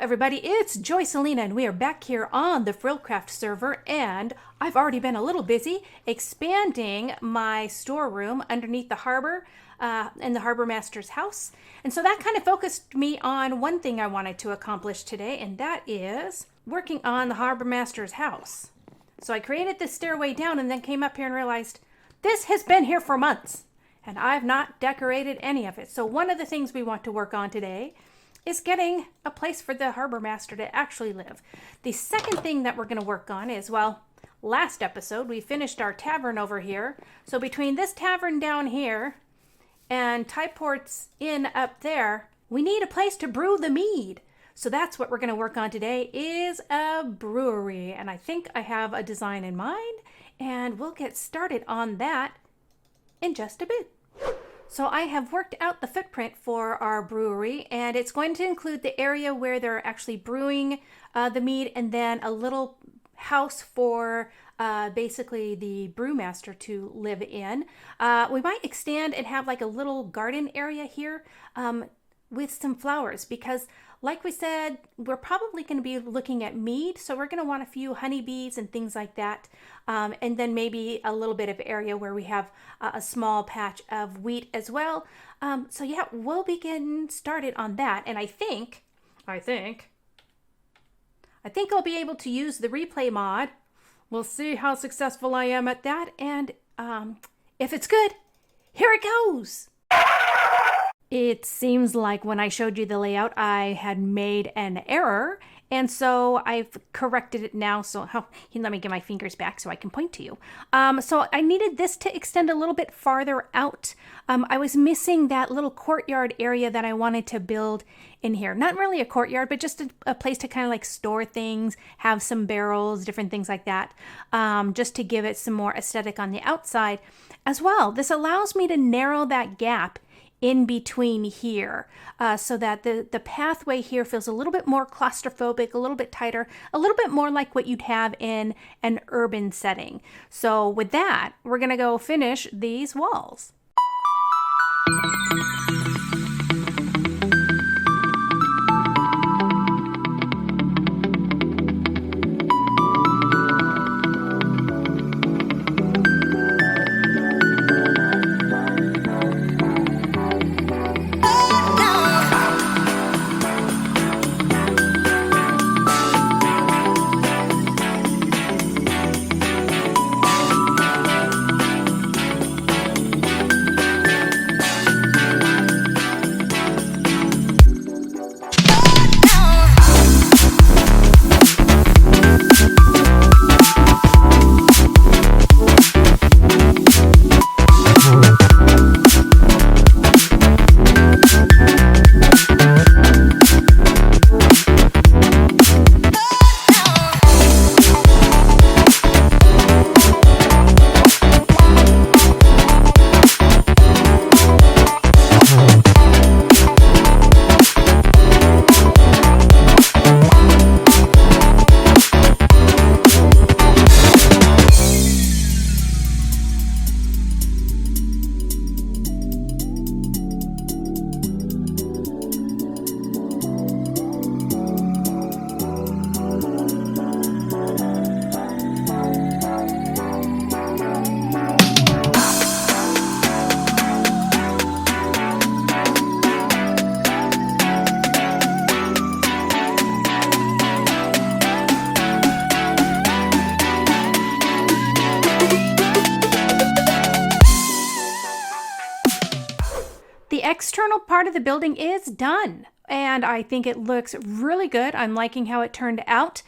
everybody, it's Joycelina and we are back here on the FrilCraft server, and I've already been a little busy expanding my storeroom underneath the harbor in the harbor master's house. And so that kind of focused me on one thing I wanted to accomplish today, and that is working on the harbor master's house. So I created this stairway down and then came up here and realized this has been here for months and I've not decorated any of it. So one of the things we want to work on today is getting a place for the harbor master to actually live. The second thing that we're going to work on is, well, last episode we finished our tavern over here. So between this tavern down here and Typort's Inn up there, we need a place to brew the mead. So that's what we're going to work on today, is a brewery. And I think I have a design in mind, and we'll get started on that in just a bit. So I have worked out the footprint for our brewery, and it's going to include the area where they're actually brewing the mead, and then a little house for basically the brewmaster to live in. We might extend and have like a little garden area here with some flowers, because like we said, we're probably going to be looking at mead, so we're going to want a few honeybees and things like that, and then maybe a little bit of area where we have a small patch of wheat as well. So yeah, we'll be getting started on that, and I think I'll be able to use the replay mod. We'll see how successful I am at that, and if it's good, here it goes. It seems like when I showed you the layout, I had made an error, and so I've corrected it now. So let me get my fingers back so I can point to you. So I needed this to extend a little bit farther out. I was missing that little courtyard area that I wanted to build in here. Not really a courtyard, but just a place to kind of like store things, have some barrels, different things like that, just to give it some more aesthetic on the outside as well. This allows me to narrow that gap in between here, so that the pathway here feels a little bit more claustrophobic, a little bit tighter, a little bit more like what you'd have in an urban setting. So with that, we're gonna go finish these walls. The external part of the building is done, and I think it looks really good. I'm liking how it turned out.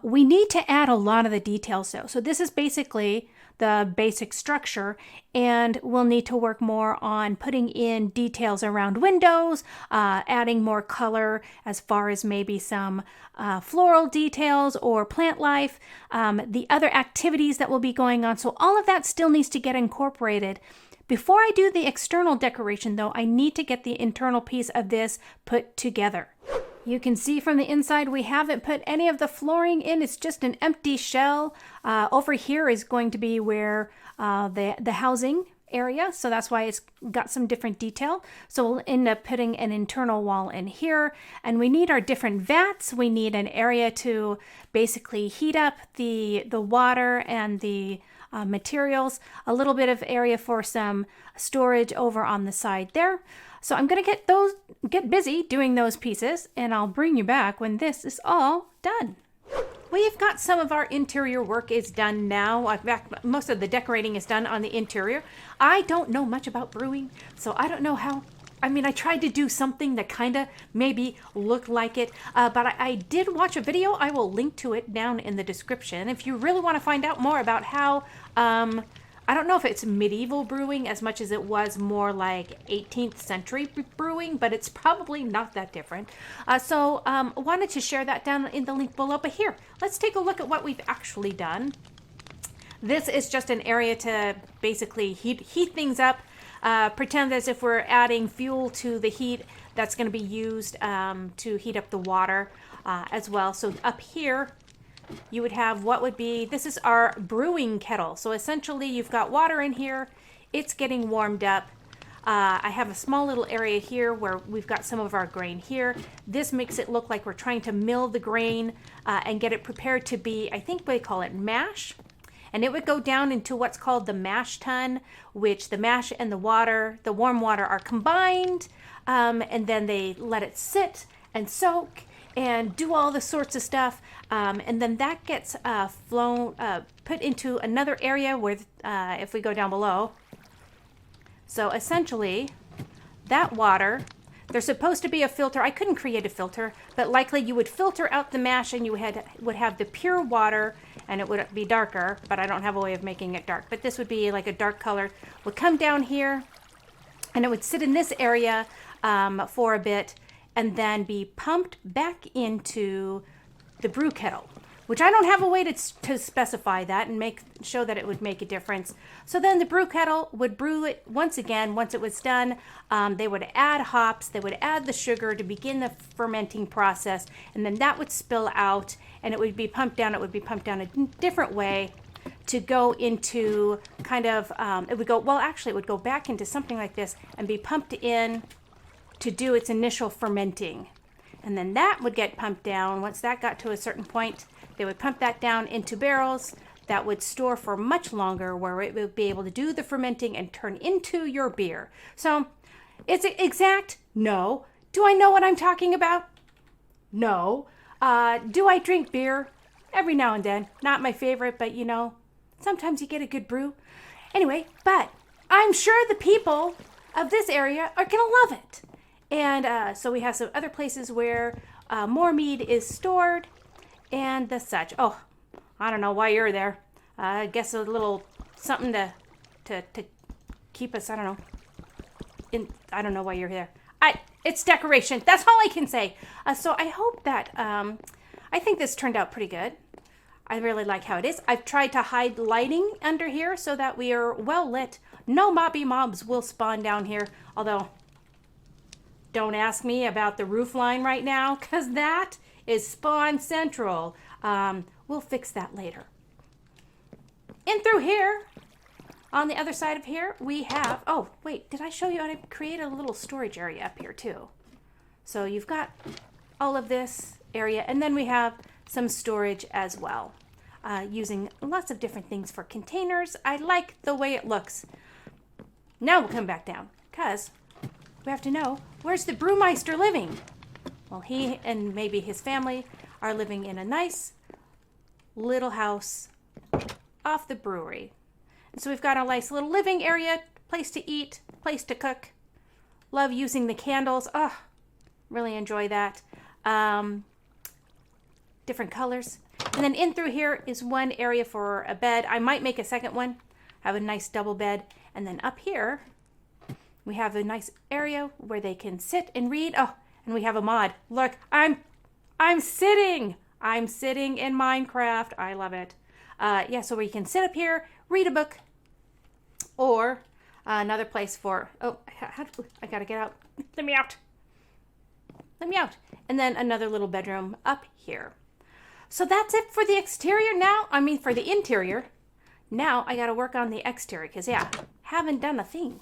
We need to add a lot of the details though. So this is basically the basic structure, and we'll need to work more on putting in details around windows, adding more color as far as maybe some floral details or plant life, the other activities that will be going on. So all of that still needs to get incorporated. Before I do the external decoration though, I need to get the internal piece of this put together. You can see from the inside we haven't put any of the flooring in. It's just an empty shell. Over here is going to be where the housing area, so that's why it's got some different detail. So we'll end up putting an internal wall in here, and we need our different vats. We need an area to basically heat up the water and the materials, a little bit of area for some storage over on the side there. So I'm gonna get busy doing those pieces, and I'll bring you back when this is all done. We've got some of our interior work is done now. In fact, most of the decorating is done on the interior. I don't know much about brewing, so I don't know how. I mean, I tried to do something that kind of maybe looked like it, but I did watch a video. I will link to it down in the description. If you really want to find out more about how, I don't know if it's medieval brewing as much as it was more like 18th century brewing, but it's probably not that different. So wanted to share that down in the link below. But here, let's take a look at what we've actually done. This is just an area to basically heat things up. Pretend as if we're adding fuel to the heat that's going to be used to heat up the water as well. So up here, you would have what would be, this is our brewing kettle. So essentially you've got water in here, it's getting warmed up. I have a small little area here where we've got some of our grain here. This makes it look like we're trying to mill the grain and get it prepared to be, I think they call it mash. And it would go down into what's called the mash tun, which the mash and the water, the warm water, are combined, and then they let it sit and soak and do all the sorts of stuff, and then that gets put into another area where, if we go down below, so essentially that water, there's supposed to be a filter. I couldn't create a filter, but likely you would filter out the mash and you would have the pure water, and it would be darker, but I don't have a way of making it dark. But this would be like a dark color, would come down here, and it would sit in this area for a bit, and then be pumped back into the brew kettle, which I don't have a way to specify that and show that it would make a difference. So then the brew kettle would brew it once again. Once it was done, they would add hops, they would add the sugar to begin the fermenting process, and then that would spill out, and it would be pumped down. It would be pumped down a different way to go into kind of, it would go back into something like this and be pumped in to do its initial fermenting. And then that would get pumped down. Once that got to a certain point, they would pump that down into barrels that would store for much longer, where it would be able to do the fermenting and turn into your beer. So, is it exact? No. Do I know what I'm talking about? No. Do I drink beer? Every now and then. Not my favorite, but you know, sometimes you get a good brew. Anyway, but I'm sure the people of this area are gonna love it. And so we have some other places where more mead is stored and the such. Oh, I don't know why you're there. I guess a little something to keep us, I don't know. I don't know why you're there. It's decoration. That's all I can say. So I hope that, I think this turned out pretty good. I really like how it is. I've tried to hide lighting under here so that we are well lit. No mobs will spawn down here, although don't ask me about the roof line right now, because that is spawn central. We'll fix that later. In through here, on the other side of here, we have, oh, wait, did I show you how to create a little storage area up here too? So you've got all of this area, and then we have some storage as well, using lots of different things for containers. I like the way it looks. Now we'll come back down, because we have to know, where's the brewmeister living? Well, he and maybe his family are living in a nice little house off the brewery. And so we've got a nice little living area, place to eat, place to cook. Love using the candles. Oh, really enjoy that. Different colors. And then in through here is one area for a bed. I might make a second one, have a nice double bed. And then up here, we have a nice area where they can sit and read. Oh, and we have a mod. Look, I'm sitting. I'm sitting in Minecraft. I love it. Yeah, so we can sit up here, read a book, or another place for, oh, I gotta get out. Let me out. Let me out. And then another little bedroom up here. So that's it for the exterior now. I mean, for the interior. Now I gotta work on the exterior, because yeah, haven't done a thing.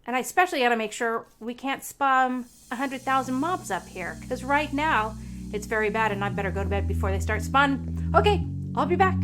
And I especially got to make sure we can't spawn 100,000 mobs up here, because right now it's very bad and I better go to bed before they start spawning. Okay, I'll be back.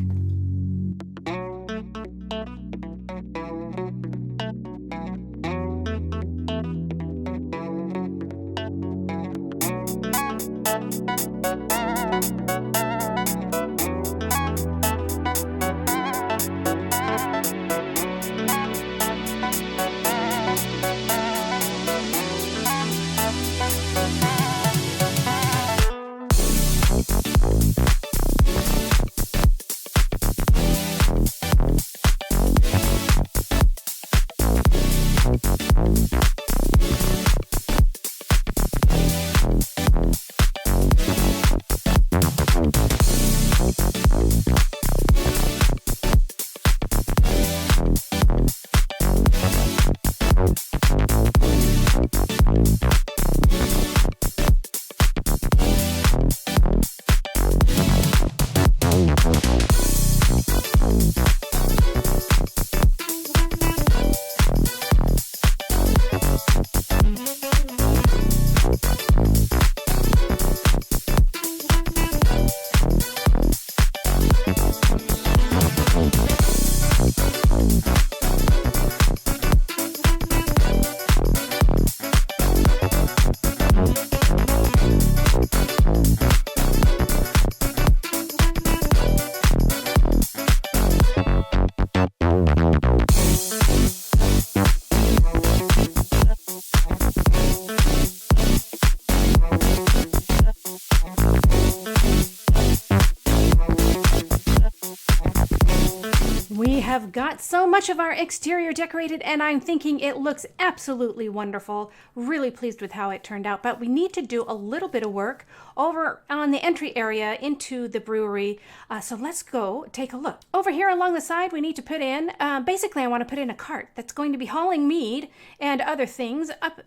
We have got so much of our exterior decorated, and I'm thinking it looks absolutely wonderful. Really pleased with how it turned out, but we need to do a little bit of work over on the entry area into the brewery. So let's go take a look. Over here along the side, we need to put in, basically I want to put in a cart that's going to be hauling mead and other things up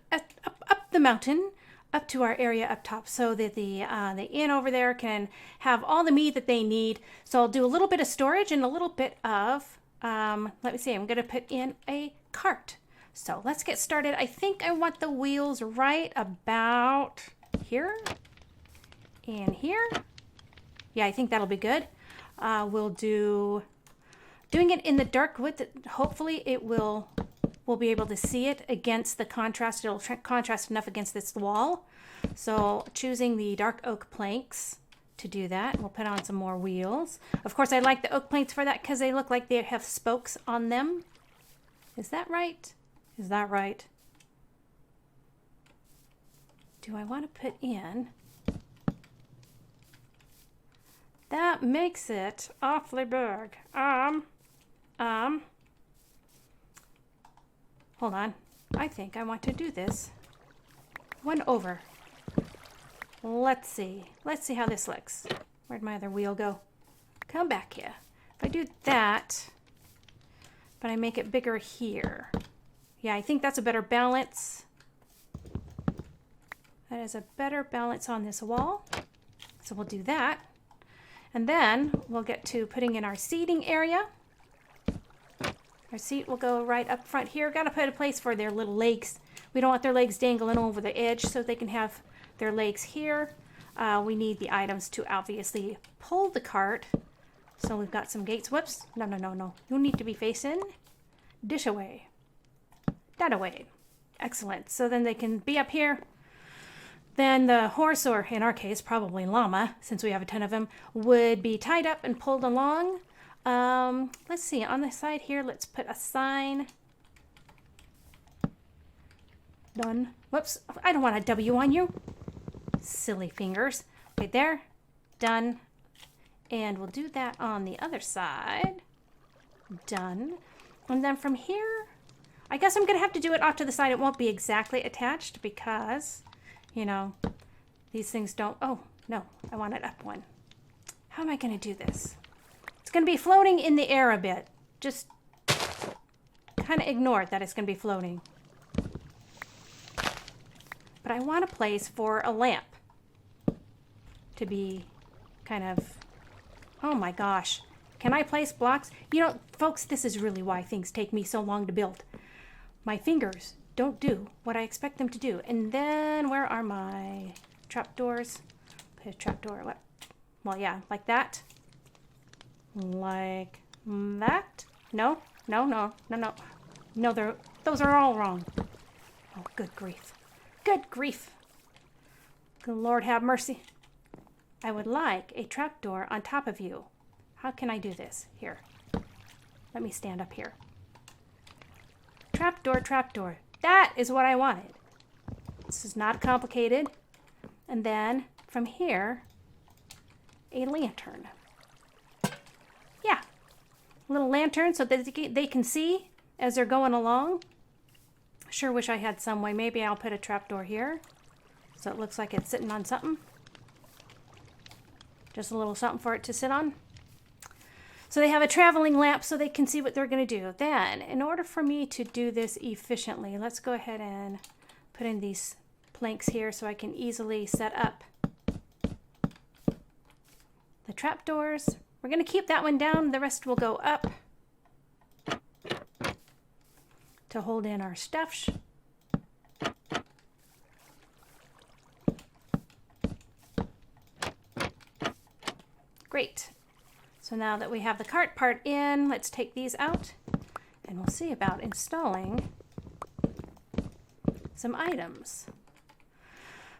the mountain, up to our area up top, so that the inn over there can have all the mead that they need. So I'll do a little bit of storage and a little bit of, let me see, I'm going to put in a cart. So let's get started. I think I want the wheels right about here and here. Yeah, I think that'll be good. We'll doing it in the dark wood. Hopefully we'll be able to see it against the contrast. It'll contrast enough against this wall. So choosing the dark oak planks to do that. We'll put on some more wheels. Of course, I like the oak planks for that because they look like they have spokes on them. Is that right? Is that right? Do I want to put in? That makes it awfully big. Hold on. I think I want to do this one over. Let's see. Let's see how this looks. Where'd my other wheel go? Come back here. If I do that, but I make it bigger here. Yeah, I think that's a better balance. That is a better balance on this wall. So we'll do that. And then we'll get to putting in our seating area. Our seat will go right up front here. Got to put a place for their little legs. We don't want their legs dangling over the edge, so they can have their legs here. We need the items to obviously pull the cart. So we've got some gates. Whoops. No. You need to be facing dish away. That away. Excellent. So then they can be up here. Then the horse, or in our case, probably llama, since we have a ton of them, would be tied up and pulled along. Let's see, on the side here, let's put a sign. Done. Whoops, I don't want a W on you. Silly fingers. Right there. Done. And we'll do that on the other side. Done. And then from here, I guess I'm going to have to do it off to the side. It won't be exactly attached because, you know, these things don't... Oh, no, I want it up one. How am I going to do this? It's going to be floating in the air a bit. Just kind of ignore that it's going to be floating. But I want a place for a lamp to be kind of... Oh my gosh. Can I place blocks? You know, folks, this is really why things take me so long to build. My fingers don't do what I expect them to do. And then where are my trapdoors? Put a trapdoor, what? Well, yeah, like that. Like that. No, no, no, no, no. No, those are all wrong. Oh, good grief. Good grief. Good Lord have mercy. I would like a trapdoor on top of you. How can I do this? Here. Let me stand up here. Trapdoor, trapdoor. That is what I wanted. This is not complicated. And then from here, a lantern. Yeah. A little lantern so that they can see as they're going along. Sure wish I had some way. Maybe I'll put a trapdoor here so it looks like it's sitting on something. Just a little something for it to sit on. So they have a traveling lamp so they can see what they're going to do. Then, in order for me to do this efficiently, let's go ahead and put in these planks here so I can easily set up the trapdoors. We're going to keep that one down. The rest will go up to hold in our stuff. Great. So now that we have the cart part in, let's take these out and we'll see about installing some items.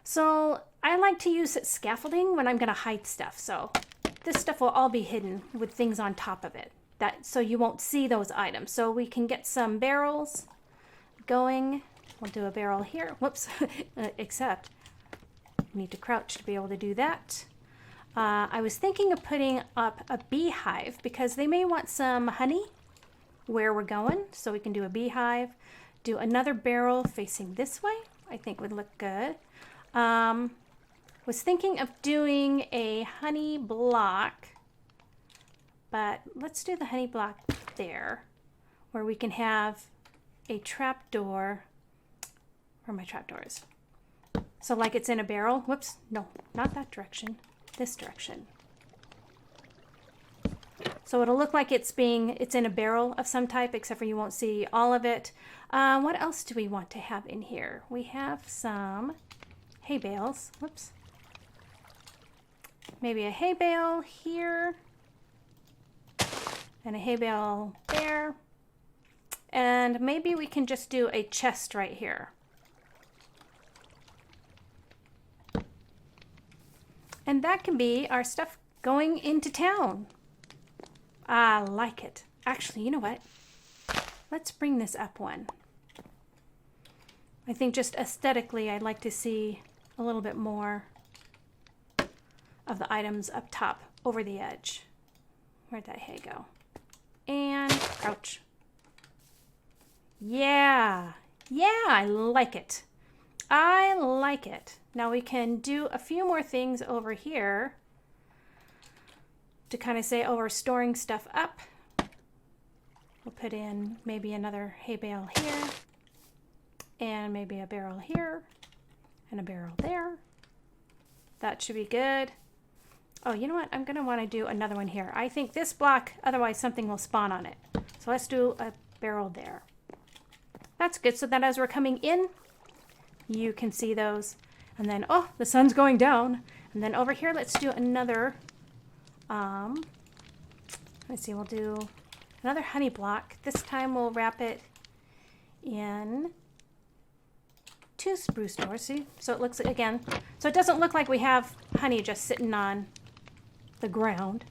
So I like to use scaffolding when I'm going to hide stuff. So this stuff will all be hidden with things on top of it, so you won't see those items. So we can get some barrels going. We'll do a barrel here. Whoops. Except you need to crouch to be able to do that. I was thinking of putting up a beehive because they may want some honey where we're going. So we can do a beehive, do another barrel facing this way. I think would look good. Was thinking of doing a honey block, but let's do the honey block there where we can have a trapdoor. Where are my trapdoors? So like it's in a barrel. Whoops, no, not that direction. This direction. So it'll look like it's in a barrel of some type, except for you won't see all of it. What else do we want to have in here? We have some hay bales. Whoops. Maybe a hay bale here and a hay bale there. And maybe we can just do a chest right here. And that can be our stuff going into town. I like it. Actually, you know what? Let's bring this up one. I think just aesthetically, I'd like to see a little bit more of the items up top over the edge. Where'd that hay go? And crouch. Yeah. Yeah, I like it. I like it. Now we can do a few more things over here to kind of say, oh, we're storing stuff up. We'll put in maybe another hay bale here and maybe a barrel here and a barrel there. That should be good. Oh, you know what? I'm going to want to do another one here. I think this block, otherwise something will spawn on it. So let's do a barrel there. That's good. So that as we're coming in, you can see those. And then, oh, the sun's going down. And then over here, let's do another, let's see, we'll do another honey block. This time we'll wrap it in 2 spruce doors, see? So it looks, again, so it doesn't look like we have honey just sitting on the ground.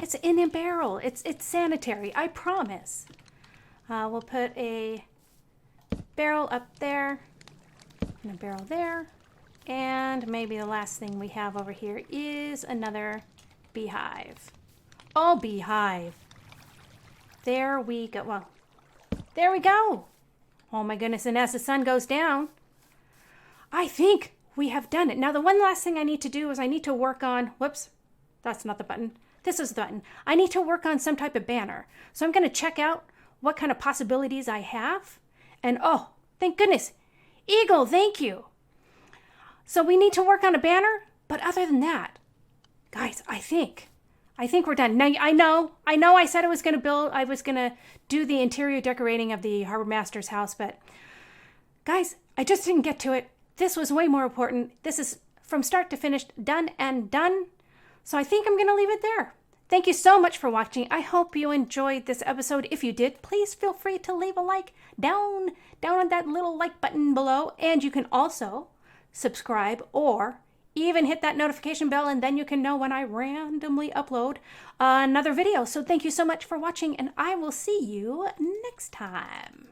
It's in a barrel. It's sanitary, I promise. We'll put a barrel up there and a barrel there. And maybe the last thing we have over here is another beehive. Oh, beehive. There we go. Well, there we go. Oh my goodness, and as the sun goes down, I think we have done it. Now, the one last thing I need to do is I need to work on, whoops, that's not the button. This is the button. I need to work on some type of banner. So I'm going to check out what kind of possibilities I have. And oh, thank goodness. Eagle, thank you. So we need to work on a banner, but other than that, guys, I think I think we're done. Now, I know I said I was going to do the interior decorating of the harbor master's house, but guys, I just didn't get to it. This was way more important. This is from start to finish, done and done. So I think I'm going to leave it there. Thank you so much for watching. I hope you enjoyed this episode. If you did, please feel free to leave a like down on that little like button below. And you can also subscribe or even hit that notification bell, and then you can know when I randomly upload another video. So thank you so much for watching, and I will see you next time.